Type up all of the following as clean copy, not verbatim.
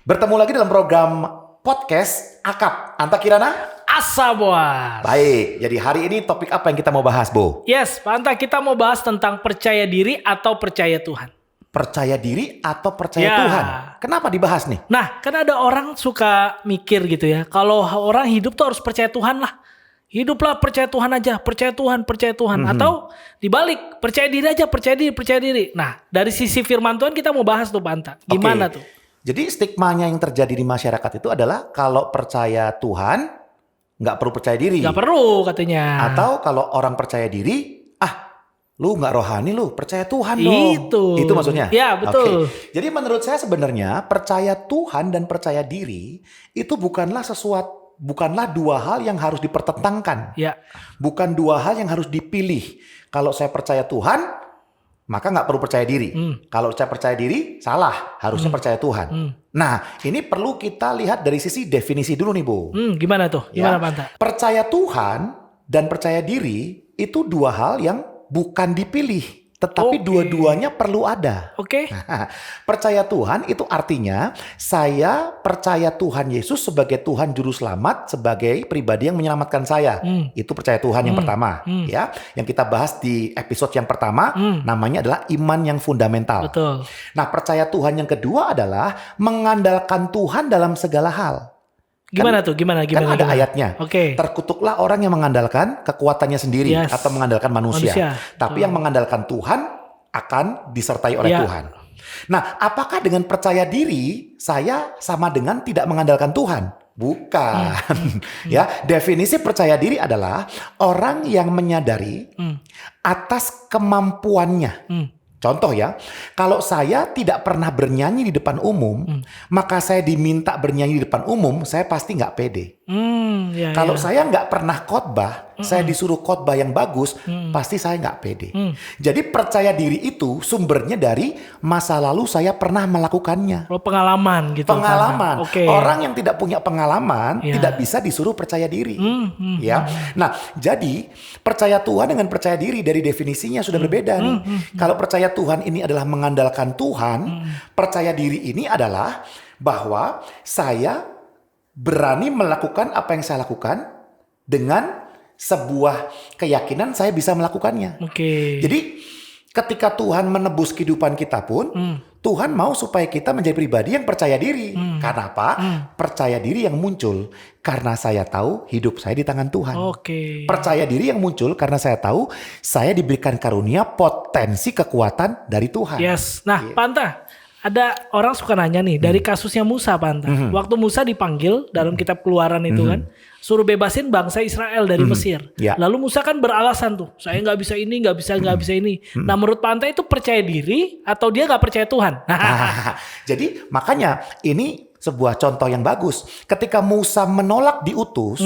Bertemu lagi dalam program podcast Akap. Anta Kirana? Asa Boas. Baik, jadi hari ini topik apa yang kita mau bahas, Bo? Yes, Pak Anta, kita mau bahas tentang percaya diri atau percaya Tuhan. Percaya diri atau percaya Tuhan? Kenapa dibahas nih? Nah, kan ada orang suka mikir gitu ya. Kalau orang hidup tuh harus percaya Tuhan lah. Hiduplah percaya Tuhan aja, percaya Tuhan, percaya Tuhan. Atau dibalik, percaya diri aja, percaya diri. Nah, dari sisi firman Tuhan kita mau bahas tuh Pak Anta. Gimana tuh? Jadi stigmanya yang terjadi di masyarakat itu adalah kalau percaya Tuhan, nggak perlu percaya diri. Nggak perlu katanya. Atau kalau orang percaya diri, lu nggak rohani lu, percaya Tuhan dong. Itu maksudnya? Ya, betul. Jadi menurut saya sebenarnya percaya Tuhan dan percaya diri itu bukanlah dua hal yang harus dipertentangkan. Ya. Bukan dua hal yang harus dipilih. Kalau saya percaya Tuhan, maka nggak perlu percaya diri. Kalau saya percaya diri, salah. Harusnya percaya Tuhan. Nah, ini perlu kita lihat dari sisi definisi dulu nih, Bu. Gimana tuh? Gimana, Pak Anta? Percaya Tuhan dan percaya diri itu dua hal yang bukan dipilih. Tetapi dua-duanya perlu ada. Percaya Tuhan itu artinya saya percaya Tuhan Yesus sebagai Tuhan Juru Selamat, sebagai pribadi yang menyelamatkan saya. Itu percaya Tuhan yang pertama. Ya, yang kita bahas di episode yang pertama namanya adalah iman yang fundamental. Betul. Nah, percaya Tuhan yang kedua adalah mengandalkan Tuhan dalam segala hal. Gimana tuh? Gimana? Kan ada ayatnya. Terkutuklah orang yang mengandalkan kekuatannya sendiri atau mengandalkan manusia. Tapi yang mengandalkan Tuhan akan disertai oleh Tuhan. Nah, apakah dengan percaya diri saya sama dengan tidak mengandalkan Tuhan? Bukan. Ya, definisi percaya diri adalah orang yang menyadari atas kemampuannya. Contoh ya, kalau saya tidak pernah bernyanyi di depan umum, maka saya diminta bernyanyi di depan umum, saya pasti nggak pede. Kalau saya nggak pernah khotbah, saya disuruh khotbah yang bagus, pasti saya nggak pede. Jadi percaya diri itu sumbernya dari masa lalu saya pernah melakukannya. Pengalaman gitu. Pengalaman. Orang yang tidak punya pengalaman tidak bisa disuruh percaya diri. Ya. Nah, jadi percaya Tuhan dengan percaya diri dari definisinya sudah berbeda nih. Kalau percaya Tuhan ini adalah mengandalkan Tuhan, percaya diri ini adalah bahwa saya berani melakukan apa yang saya lakukan dengan sebuah keyakinan saya bisa melakukannya. Jadi ketika Tuhan menebus kehidupan kita pun, Tuhan mau supaya kita menjadi pribadi yang percaya diri. Karena apa? Percaya diri yang muncul karena saya tahu hidup saya di tangan Tuhan. Percaya diri yang muncul karena saya tahu saya diberikan karunia potensi kekuatan dari Tuhan. Nah, Pak Anta, ada orang suka nanya nih dari kasusnya Musa, Pak Anta. Waktu Musa dipanggil dalam kitab Keluaran itu kan, suruh bebasin bangsa Israel dari Mesir. Lalu Musa kan beralasan tuh, saya nggak bisa ini, nggak bisa ini. Nah, menurut Pak Anta itu percaya diri atau dia nggak percaya Tuhan? Jadi makanya ini sebuah contoh yang bagus. Ketika Musa menolak diutus,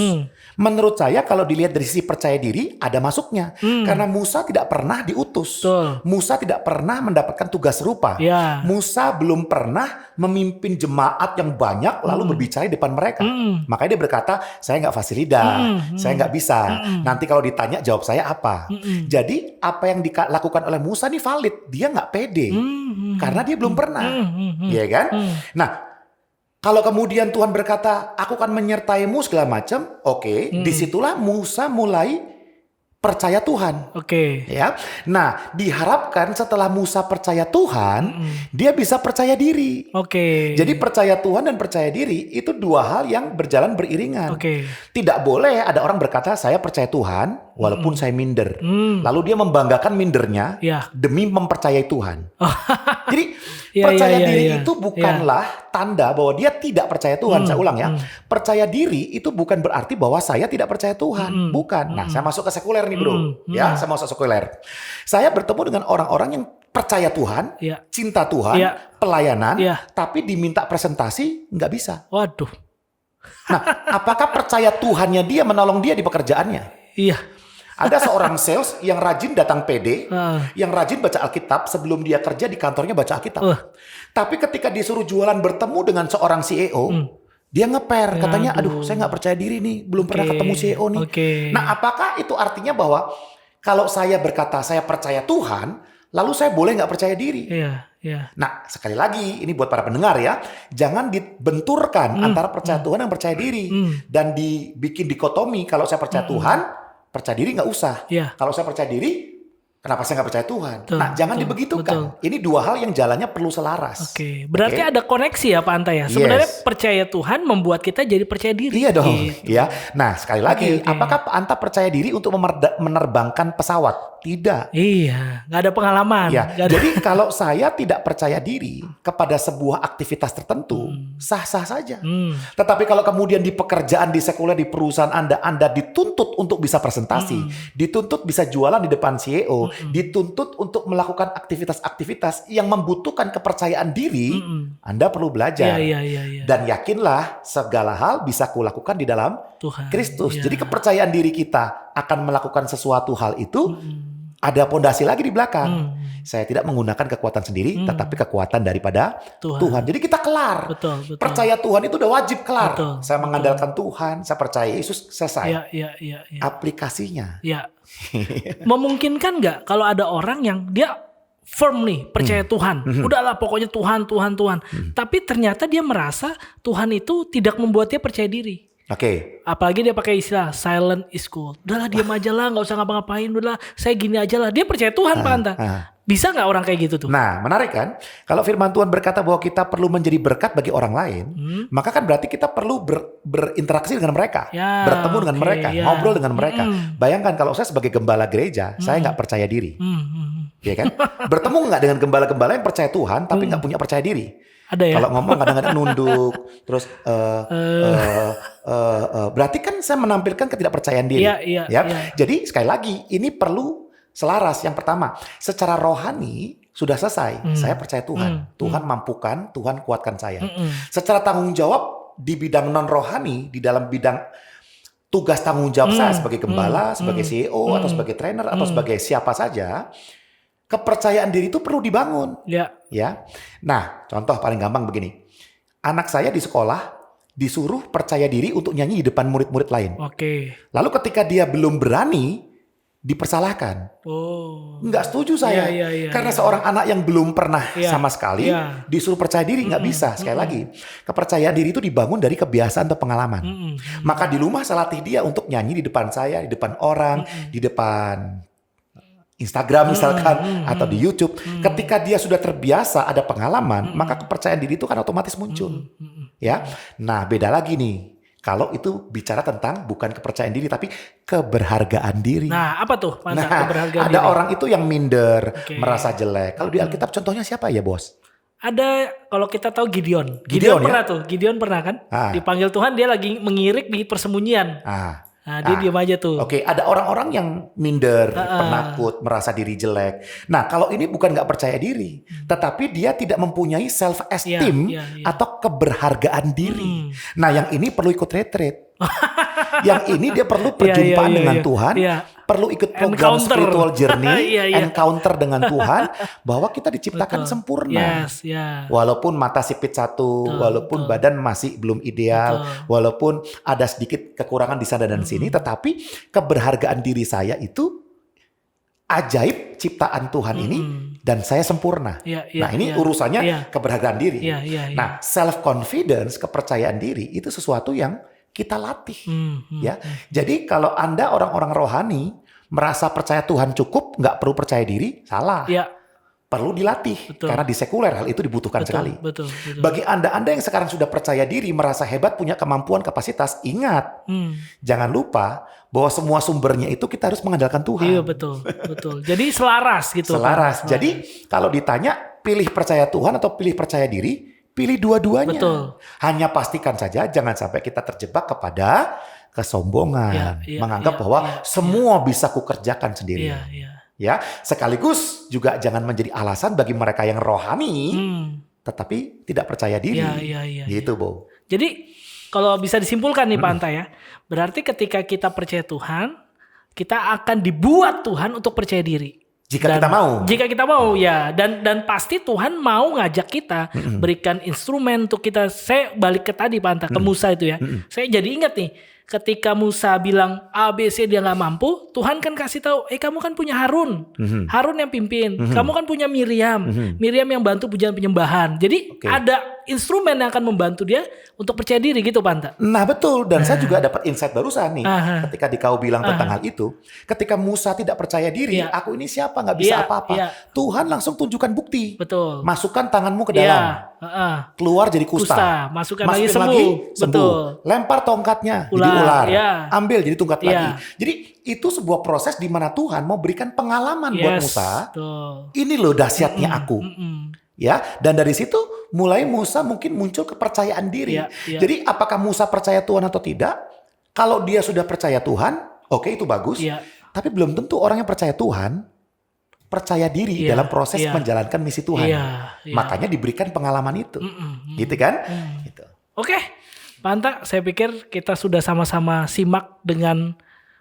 menurut saya kalau dilihat dari sisi percaya diri ada masuknya. Karena Musa tidak pernah diutus. Musa tidak pernah mendapatkan tugas serupa. Musa belum pernah memimpin jemaat yang banyak lalu berbicara di depan mereka. Makanya dia berkata, saya nggak fasilida, saya nggak bisa. Nanti kalau ditanya jawab saya apa. Jadi apa yang dilakukan oleh Musa ini valid. Dia nggak pede. Karena dia belum pernah. Iya kan? Nah, kalau kemudian Tuhan berkata, aku akan menyertaimu segala macam, disitulah Musa mulai percaya Tuhan. Ya. Nah, diharapkan setelah Musa percaya Tuhan, dia bisa percaya diri. Jadi percaya Tuhan dan percaya diri itu dua hal yang berjalan beriringan. Tidak boleh ada orang berkata, saya percaya Tuhan walaupun saya minder. Lalu dia membanggakan mindernya demi mempercayai Tuhan. Jadi percaya diri itu bukanlah tanda bahwa dia tidak percaya Tuhan. Saya ulang ya. Percaya diri itu bukan berarti bahwa saya tidak percaya Tuhan. Bukan. Nah, saya masuk ke sekuler nih, bro. Ya, saya masuk sekuler. Saya bertemu dengan orang-orang yang percaya Tuhan, cinta Tuhan, pelayanan, tapi diminta presentasi nggak bisa. Waduh. Nah, apakah percaya Tuhannya dia menolong dia di pekerjaannya? Ada seorang sales yang rajin datang PD, yang rajin baca Alkitab sebelum dia kerja di kantornya baca Alkitab. Tapi ketika disuruh jualan bertemu dengan seorang CEO, dia ngeper, katanya, aduh saya nggak percaya diri nih, belum pernah ketemu CEO nih. Nah, apakah itu artinya bahwa kalau saya berkata saya percaya Tuhan, lalu saya boleh nggak percaya diri. Iya, iya. Nah, sekali lagi ini buat para pendengar ya, jangan dibenturkan antara percaya Tuhan dan percaya diri dan dibikin dikotomi. Kalau saya percaya Tuhan, percaya diri nggak usah. Iya. Kalau saya percaya diri, kenapa saya nggak percaya Tuhan? Betul, Nah, jangan betul, dibegitukan. betul. Ini dua hal yang jalannya perlu selaras. Oke, berarti ada koneksi ya Pak Anta ya. Sebenarnya percaya Tuhan membuat kita jadi percaya diri. Iya dong, Gitu. ya. Nah, sekali lagi, Oke. apakah Pak Anta percaya diri untuk menerbangkan pesawat? Tidak. Iya, nggak ada pengalaman. Ya, Nggak ada. jadi kalau saya tidak percaya diri kepada sebuah aktivitas tertentu, sah-sah saja. Tetapi kalau kemudian di pekerjaan, di sekuler, di perusahaan Anda dituntut untuk bisa presentasi, dituntut bisa jualan di depan CEO, dituntut untuk melakukan aktivitas-aktivitas yang membutuhkan kepercayaan diri, Anda perlu belajar. Iya. Dan yakinlah segala hal bisa kulakukan di dalam Tuhan. Kristus. Iya. Jadi kepercayaan diri kita akan melakukan sesuatu hal itu, ada pondasi lagi di belakang. Saya tidak menggunakan kekuatan sendiri, tetapi kekuatan daripada Tuhan. Jadi kita kelar. Betul. Percaya Tuhan itu udah wajib kelar. Betul, Saya mengandalkan Tuhan, saya percaya Yesus, selesai. Iya. Aplikasinya. Ya. Memungkinkan nggak kalau ada orang yang dia firm nih percaya Tuhan, udahlah pokoknya Tuhan. Tapi ternyata dia merasa Tuhan itu tidak membuat dia percaya diri. Oke. Apalagi dia pakai istilah silent is good. Udahlah diam aja lah, nggak usah ngapa-ngapain. Udahlah saya gini aja lah. Dia percaya Tuhan Pak Anta. Bisa nggak orang kayak gitu tuh? Nah, menarik kan? Kalau firman Tuhan berkata bahwa kita perlu menjadi berkat bagi orang lain, maka kan berarti kita perlu berinteraksi dengan mereka, Ya, bertemu dengan oke, mereka, ya. ngobrol dengan mereka. Bayangkan kalau saya sebagai gembala gereja, saya nggak percaya diri, ya kan? Bertemu nggak dengan gembala-gembala yang percaya Tuhan tapi nggak punya percaya diri? Ada ya? Kalau ngomong kadang-kadang nunduk, terus berarti kan saya menampilkan ketidakpercayaan diri. Iya. Jadi sekali lagi ini perlu selaras. Yang pertama, secara rohani sudah selesai. Saya percaya Tuhan. Tuhan mampukan, Tuhan kuatkan saya. Secara tanggung jawab di bidang non rohani, di dalam bidang tugas tanggung jawab saya sebagai gembala, sebagai CEO, atau sebagai trainer, atau sebagai siapa saja, kepercayaan diri itu perlu dibangun. Ya. Nah, contoh paling gampang begini. Anak saya di sekolah disuruh percaya diri untuk nyanyi di depan murid-murid lain. Oke. Lalu ketika dia belum berani, dipersalahkan. Nggak setuju saya. Karena seorang anak yang belum pernah sama sekali disuruh percaya diri, nggak bisa. Sekali lagi, kepercayaan diri itu dibangun dari kebiasaan atau pengalaman. Maka di rumah saya latih dia untuk nyanyi di depan saya, di depan orang, di depan Instagram misalkan, atau di YouTube. Ketika dia sudah terbiasa ada pengalaman, maka kepercayaan diri itu kan otomatis muncul. Ya, nah beda lagi nih. Kalau itu bicara tentang bukan kepercayaan diri, tapi keberhargaan diri. Nah, apa tuh? Ada Keberhargaan diri? orang itu yang minder, merasa jelek. Kalau di Alkitab contohnya siapa ya, Bos? Ada, kalau kita tahu Gideon. Gideon Pernah tuh. Gideon pernah kan? Dipanggil Tuhan, dia lagi mengirik di persembunyian. Nah, dia diam aja tuh. Oke, ada orang-orang yang minder, penakut, merasa diri jelek. Nah, kalau ini bukan nggak percaya diri, tetapi dia tidak mempunyai self esteem atau keberhargaan diri. Nah, yang ini perlu ikut retreat. Yang ini dia perlu perjumpaan dengan Tuhan, perlu ikut program spiritual journey, encounter dengan Tuhan, bahwa kita diciptakan sempurna. Walaupun mata sipit satu, walaupun badan masih belum ideal, walaupun ada sedikit kekurangan di sana dan sini, tetapi keberhargaan diri saya itu ajaib ciptaan Tuhan ini, dan saya sempurna. Nah, ini urusannya keberhargaan diri. Nah, self confidence, kepercayaan diri itu sesuatu yang kita latih. Ya, jadi kalau Anda orang-orang rohani merasa percaya Tuhan cukup, nggak perlu percaya diri, salah. Perlu dilatih. Karena di sekuler hal itu dibutuhkan sekali. Betul. Bagi Anda yang sekarang sudah percaya diri, merasa hebat, punya kemampuan, kapasitas, ingat, jangan lupa bahwa semua sumbernya itu kita harus mengandalkan Tuhan. Iya, betul. Jadi selaras gitu. Selaras. Jadi kalau ditanya pilih percaya Tuhan atau pilih percaya diri, pilih dua-duanya. Betul. Hanya pastikan saja jangan sampai kita terjebak kepada kesombongan, menganggap bahwa semua bisa kukerjakan sendiri. Ya, sekaligus juga jangan menjadi alasan bagi mereka yang rohani tetapi tidak percaya diri. Gitu, Bo. Jadi kalau bisa disimpulkan nih Pak Anta ya, berarti ketika kita percaya Tuhan, kita akan dibuat Tuhan untuk percaya diri. Jika kita mau ya, dan pasti Tuhan mau ngajak kita berikan instrumen untuk kita. Saya balik ke tadi Pak Anta, ke Musa itu ya. Saya jadi ingat nih, ketika Musa bilang A, B, C dia nggak mampu, Tuhan kan kasih tahu, kamu kan punya Harun. Harun yang pimpin. Kamu kan punya Miriam. Miriam yang bantu pujian penyembahan. Jadi ada instrumen yang akan membantu dia untuk percaya diri gitu, Panta. Nah betul, dan saya juga dapat insight barusan nih. Ketika kau bilang tentang hal itu, ketika Musa tidak percaya diri, aku ini siapa, nggak bisa apa-apa. Tuhan langsung tunjukkan bukti. Betul. Masukkan tanganmu ke dalam. Keluar jadi kusta. Masukkan Masukin lagi lagi, sembuh. Betul. Lempar tongkatnya, jadi ular. Ambil jadi tongkat lagi. Iya. Jadi itu sebuah proses di mana Tuhan mau berikan pengalaman buat Musa. Betul. Ini loh dahsyatnya aku. Ya, dan dari situ mulai Musa mungkin muncul kepercayaan diri. Jadi apakah Musa percaya Tuhan atau tidak? Kalau dia sudah percaya Tuhan, oke, itu bagus. Tapi belum tentu orang yang percaya Tuhan percaya diri dalam proses menjalankan misi Tuhan. Makanya diberikan pengalaman itu. Gitu kan? Gitu. Oke, Panta, saya pikir kita sudah sama-sama simak dengan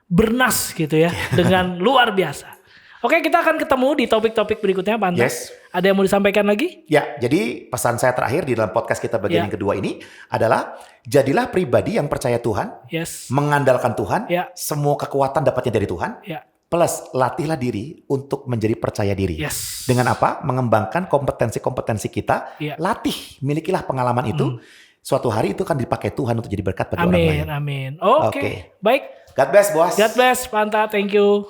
bernas gitu ya. Dengan luar biasa. Oke, kita akan ketemu di topik-topik berikutnya, Panta. Ada yang mau disampaikan lagi? Ya, jadi pesan saya terakhir di dalam podcast kita bagian yang kedua ini adalah jadilah pribadi yang percaya Tuhan, mengandalkan Tuhan, semua kekuatan dapatnya dari Tuhan, plus latihlah diri untuk menjadi percaya diri. Dengan apa? Mengembangkan kompetensi-kompetensi kita, latih, milikilah pengalaman itu, suatu hari itu akan dipakai Tuhan untuk jadi berkat bagi orang lain. Amin. Oke. Baik. God bless, bos. God bless, Panta. Thank you.